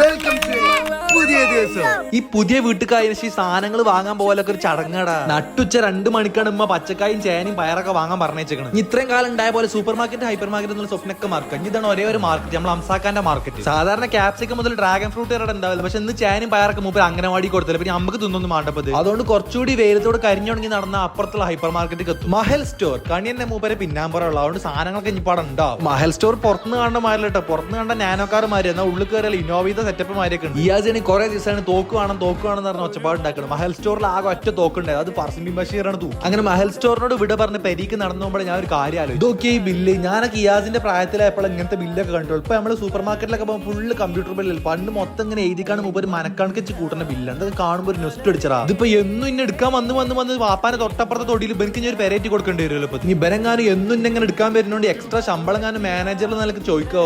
Welcome to പുതിയ ദിവസം. ഈ പുതിയ വീട്ടുകായന് ഈ സാധനങ്ങൾ വാങ്ങാൻ പോലൊക്കെ ഒരു ചടങ്ങടാ. നട്ടുച്ച 2 മണിക്കാണ് ഉമ്മ പച്ചക്കായും ചേനയും പയറൊക്കെ വാങ്ങാൻ പറഞ്ഞേക്കണം. ഇത്രയും കാലം ഉണ്ടായ പോലെ സൂപ്പർ മാർക്കറ്റ് ഹൈപ്പർ മാർക്കറ്റ് എന്നുള്ള സ്വപ്നമൊക്കെ മാർക്കറ്റ്. ഇതാണ് ഒരേ ഒരു മാർക്കറ്റ്, നമ്മൾ അംസാക്കാന്റെ മാർക്കറ്റ്. സാധാരണ ക്യാപ്സിക്കം മുതൽ ഡ്രാഗൺ ഫ്രൂട്ട് വരെ ഉണ്ടാവില്ല, പക്ഷെ ഇന്ന് ചേനയും പയറൊക്കെ മൂപ്പർ അംഗനവാടി കൊടുത്തില്ല. പിന്നെ നമുക്ക് തിന്നൊന്നും മാണ്ടപ്പത്. അതുകൊണ്ട് കുറച്ചുകൂടി വെയിലത്തോട് കരിഞ്ഞുണങ്ങി നടന്ന അപ്പുറത്തുള്ള ഹൈപ്പർ മാർക്കറ്റ് എത്തും. മഹൽ സ്റ്റോർ കണിയന്റെ മൂപ്പരെ പിന്നാമ്പുറമുള്ള, അതുകൊണ്ട് സാധനങ്ങളൊക്കെ ഇനിയിപ്പോൾ അവിടെ ഉണ്ടാവും. മഹൽ സ്റ്റോർ പുറത്തുനിന്ന് കാണുന്ന മാരില്ല കേട്ടോ, പുറത്തുനിന്ന് കണ്ട നാനോക്കാർമാര്, എന്നാൽ ഉള്ളിൽ കയറിയാൽ ഇന്നോവേറ്റ സെറ്റപ്പ് മാരൊക്കെ ഉണ്ട്. ഈ ആഴ്ച കുറെ ദിവസമാണ് തോക്ക് വേണം എന്ന് പറഞ്ഞ ഒച്ചപ്പാട് ഉണ്ടാക്കണം. മഹൽ സ്റ്റോറിൽ ആകെ ഒറ്റ തോക്കുണ്ടായത്, അത് പറസിംബി ബഷീറാണ് തൂക്ക്. അങ്ങനെ മഹൽ സ്റ്റോറിനോട് വിട പറഞ്ഞ് പെരീക്ക് നടന്നു പോകുമ്പോൾ ഞാൻ ഒരു കാര്യം ആലോചിച്ചു. ഇതൊക്കെ ഈ ബില്ല് ഞാനൊക്കെ ഇയാസിന്റെ പ്രായത്തിലായപ്പോൾ ഇങ്ങനത്തെ ബില്ലൊക്കെ കണ്ടു. ഇപ്പൊ നമ്മള് സൂപ്പർ മാർക്കറ്റിലൊക്കെ പോകുമ്പോൾ ഫുള്ള് കമ്പ്യൂട്ടർ ബില്ല്. പണ്ട് മൊത്തം ഇങ്ങനെ എഴുതിക്കാണ് മുമ്പ് ഒരു മനക്കണക്കിച്ച് കൂട്ടുന്ന ബില്ലാണ്. അത് കാണുമ്പോൾ ഒരു നെസ്റ്റ് അടിച്ചറാ. ഇതിപ്പോ എന്നും ഇന്നെ എടുക്കാൻ വന്ന് വാപ്പാനെ തൊട്ടപ്പുറത്തെ തൊടിയിൽ എനിക്ക് ഒരു പെരേറ്റി കൊടുക്കേണ്ടി വരുമല്ലോ. ഇപ്പൊ ഈ ബനങ്ങാനും എന്നും ഇങ്ങനെ എടുക്കാൻ വരുന്നോണ്ട് എക്സ്ട്രാ ശമ്പളം മാനേജറിൽ നിലക്ക് ചോദിക്കോ?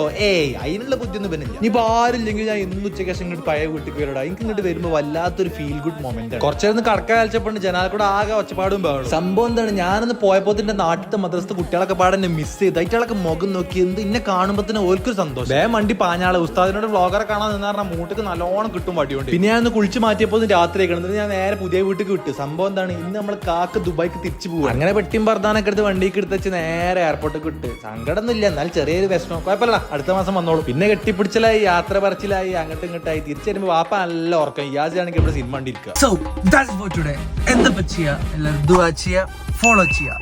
അതിനുള്ള ബുദ്ധിയൊന്നും വരുന്നില്ല. ഇനിയിപ്പോ ആരില്ലെങ്കിൽ ഞാൻ ഇന്ന് ഉച്ചയ്ക്ക് ശേഷം ഇങ്ങോട്ട് പഴയ വീട്ടിൽ വരടാ. എനിക്ക് ഇങ്ങോട്ട് വരുമ്പോൾ വല്ലാത്തൊരു ഫീൽ ഗുഡ് മൊമെന്റ്. കുറച്ചേരം കടക്ക കളിച്ചപ്പോൾ ജനാൽ കൂടെ ആകെ ഒച്ചപ്പാടും പാടും. സംഭവം എന്താണ്, ഞാനൊന്ന് പോയപ്പോ നാട്ടിലത്തെ മദ്രസത്തെ കുട്ടികളൊക്കെ പാടെ എന്നെ മിസ് ചെയ്ത്. അയറ്റാളൊക്കെ മുഖം നോക്കി എന്ത് ഇന്നെ കാണുമ്പോൾ തന്നെ ഓൽക്കൊരു സന്തോഷം. വണ്ടി പാഞ്ഞാളെ ഉസ്താദിനോട് വ്ളോഗറെ കാണാൻ നിന്ന് പറഞ്ഞാൽ മൂട്ടക്ക് നല്ലോണം കിട്ടും വടിയുണ്ട്. പിന്നെ ഞാൻ ഒന്ന് കുളിച്ച് മാറ്റിയപ്പോൾ രാത്രി കിടന്നിട്ട് ഞാൻ നേരെ പുതിയ വീട്ടിൽ വിട്ടു. സംഭവം എന്താണ്, ഇന്ന് നമ്മൾ കാക്ക് ദുബായിക്ക് തിരിച്ചു പോകും. അങ്ങനെ പെട്ടിയും ഭർത്താനൊക്കെ എടുത്ത് വണ്ടിക്ക് എടുത്ത് വെച്ച് നേരെ എയർപോർട്ടിൽ വിട്ട്. സങ്കടമൊന്നും ഇല്ല, എന്നാൽ ചെറിയൊരു വിഷമം. കുഴപ്പമില്ല, അടുത്ത മാസം വന്നോളൂ. പിന്നെ കെട്ടിപ്പിടിച്ചിലായി, യാത്ര പറച്ചിലായി, അങ്ങോട്ടും ഇങ്ങോട്ടായി. തിരിച്ചു വരുമ്പോൾ വാപ്പ നല്ല ഉറക്കം. ഇയാസാണെങ്കിൽ ഇവിടെ cinema കണ്ടിരിക്കുക. So that's for today. എന്താ ചെയ്യാ, എല്ലാവരും ദുആ ചെയ്യാ, ഫോളോ ചെയ്യാ.